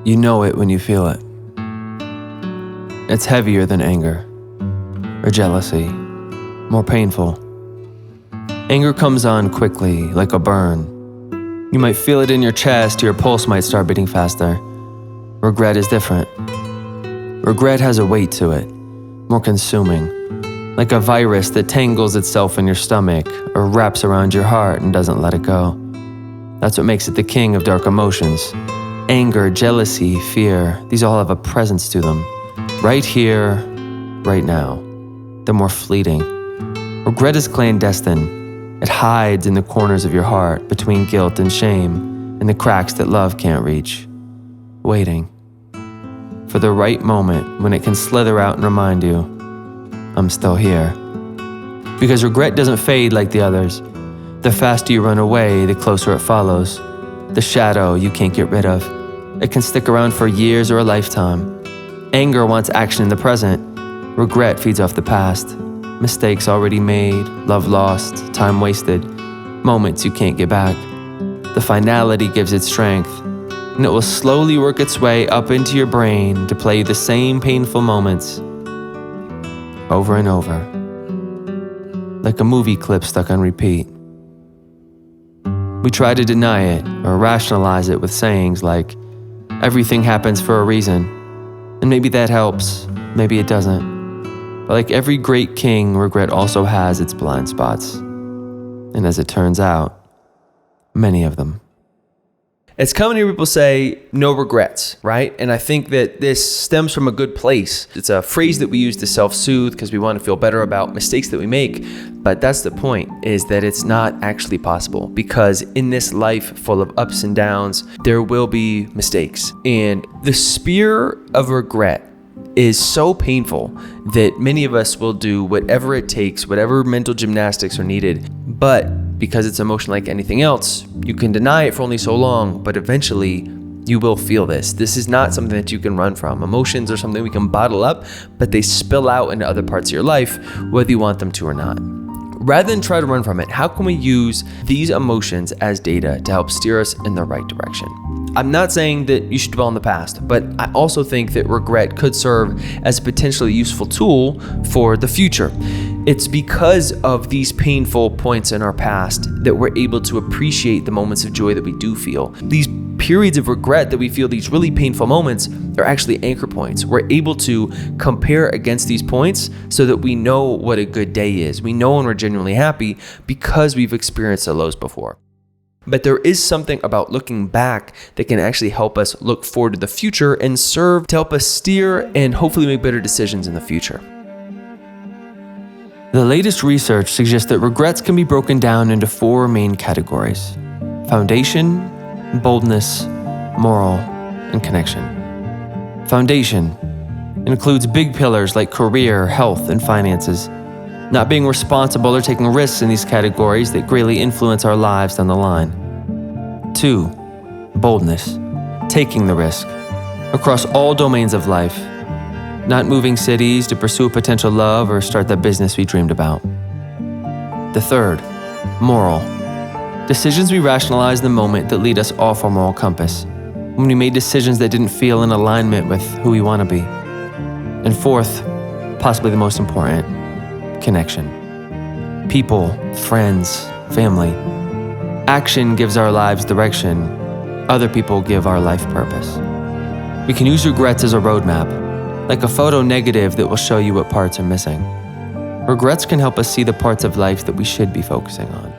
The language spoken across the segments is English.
You know it when you feel it. It's heavier than anger or jealousy, more painful. Anger comes on quickly, like a burn. You might feel it in your chest, your pulse might start beating faster. Regret is different. Regret has a weight to it, more consuming, like a virus that tangles itself in your stomach or wraps around your heart and doesn't let it go. That's what makes it the king of dark emotions. Anger, jealousy, fear, these all have a presence to them. Right here, right now. They're more fleeting. Regret is clandestine. It hides in the corners of your heart, between guilt and shame, in the cracks that love can't reach. Waiting for the right moment when it can slither out and remind you, I'm still here. Because regret doesn't fade like the others. The faster you run away, the closer it follows. The shadow you can't get rid of. It can stick around for years or a lifetime. Anger wants action in the present. Regret feeds off the past. Mistakes already made, love lost, time wasted, moments you can't get back. The finality gives it strength, and it will slowly work its way up into your brain to play the same painful moments over and over, like a movie clip stuck on repeat. We try to deny it or rationalize it with sayings like, everything happens for a reason, and maybe that helps, maybe it doesn't. But like every great king, regret also has its blind spots. And as it turns out, many of them. It's common to hear people say, no regrets, right? And I think that this stems from a good place. It's a phrase that we use to self-soothe because we want to feel better about mistakes that we make. But that's the point, is that it's not actually possible, because in this life full of ups and downs, there will be mistakes. And the spear of regret is so painful that many of us will do whatever it takes, whatever mental gymnastics are needed. But because it's emotion like anything else, you can deny it for only so long, but eventually you will feel this. This is not something that you can run from. Emotions are something we can bottle up, but they spill out into other parts of your life, whether you want them to or not. Rather than try to run from it, how can we use these emotions as data to help steer us in the right direction? I'm not saying that you should dwell in the past, but I also think that regret could serve as a potentially useful tool for the future. It's because of these painful points in our past that we're able to appreciate the moments of joy that we do feel. These periods of regret that we feel, these really painful moments, are actually anchor points. We're able to compare against these points so that we know what a good day is. We know when we're genuinely happy because we've experienced the lows before. But there is something about looking back that can actually help us look forward to the future and serve to help us steer and hopefully make better decisions in the future. The latest research suggests that regrets can be broken down into 4 main categories: foundation, boldness, moral, and connection. Foundation includes big pillars like career, health, and finances. Not being responsible or taking risks in these categories that greatly influence our lives down the line. 2, boldness, taking the risk across all domains of life. Not moving cities to pursue a potential love or start the business we dreamed about. The 3rd, moral, decisions we rationalize in the moment that lead us off our moral compass, when we made decisions that didn't feel in alignment with who we want to be. And 4th, possibly the most important, connection. People, friends, family. Action gives our lives direction. Other people give our life purpose. We can use regrets as a roadmap, like a photo negative that will show you what parts are missing. Regrets can help us see the parts of life that we should be focusing on.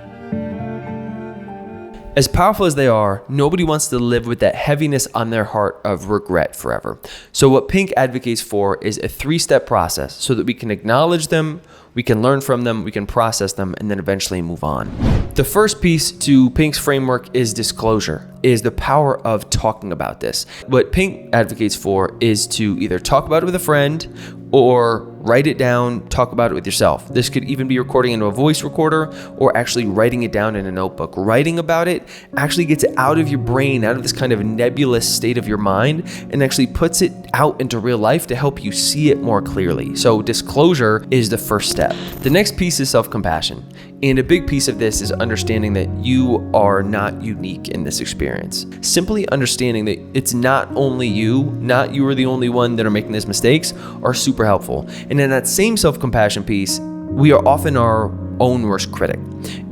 As powerful as they are, nobody wants to live with that heaviness on their heart of regret forever. So what Pink advocates for is a 3-step process so that we can acknowledge them, we can learn from them, we can process them, and then eventually move on. The first piece to Pink's framework is disclosure, is the power of talking about this. What Pink advocates for is to either talk about it with a friend or write it down, talk about it with yourself. This could even be recording into a voice recorder or actually writing it down in a notebook. Writing about it actually gets it out of your brain, out of this kind of nebulous state of your mind, and actually puts it out into real life to help you see it more clearly. So disclosure is the first step. The next piece is self-compassion. And a big piece of this is understanding that you are not unique in this experience. Simply understanding that it's not only you, not you are the only one that are making these mistakes, are super helpful. And in that same self-compassion piece, we are often our own worst critic.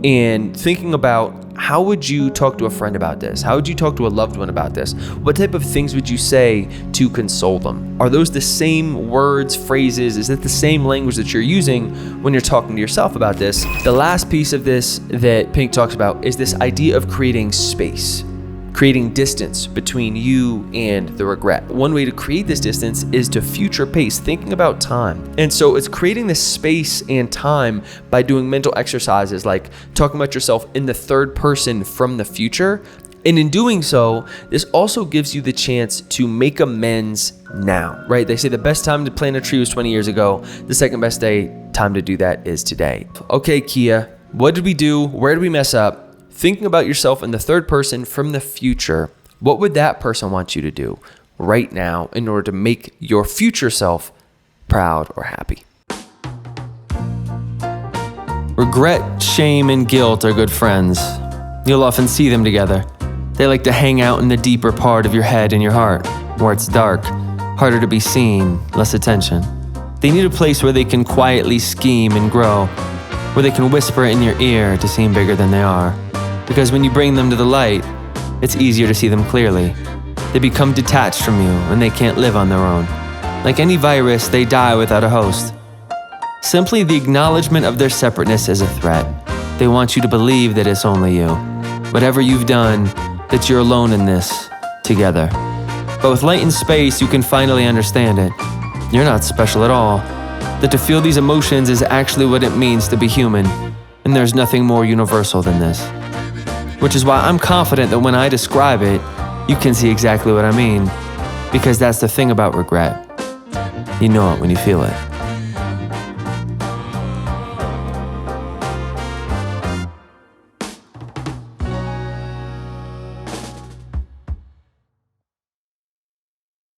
And thinking about, how would you talk to a friend about this? How would you talk to a loved one about this? What type of things would you say to console them? Are those the same words, phrases? Is it the same language that you're using when you're talking to yourself about this? The last piece of this that Pink talks about is this idea of creating space, creating distance between you and the regret. One way to create this distance is to future pace, thinking about time. And so it's creating this space and time by doing mental exercises like talking about yourself in the third person from the future. And in doing so, this also gives you the chance to make amends now, right? They say the best time to plant a tree was 20 years ago. The second best time to do that is today. Okay, Kia, what did we do? Where did we mess up? Thinking about yourself in the third person from the future, what would that person want you to do right now in order to make your future self proud or happy? Regret, shame, and guilt are good friends. You'll often see them together. They like to hang out in the deeper part of your head and your heart, where it's dark, harder to be seen, less attention. They need a place where they can quietly scheme and grow, where they can whisper in your ear to seem bigger than they are. Because when you bring them to the light, it's easier to see them clearly. They become detached from you and they can't live on their own. Like any virus, they die without a host. Simply the acknowledgement of their separateness is a threat. They want you to believe that it's only you. Whatever you've done, that you're alone in this, together. But with light and space, you can finally understand it. You're not special at all. That to feel these emotions is actually what it means to be human. And there's nothing more universal than this. Which is why I'm confident that when I describe it, you can see exactly what I mean. Because that's the thing about regret. You know it when you feel it.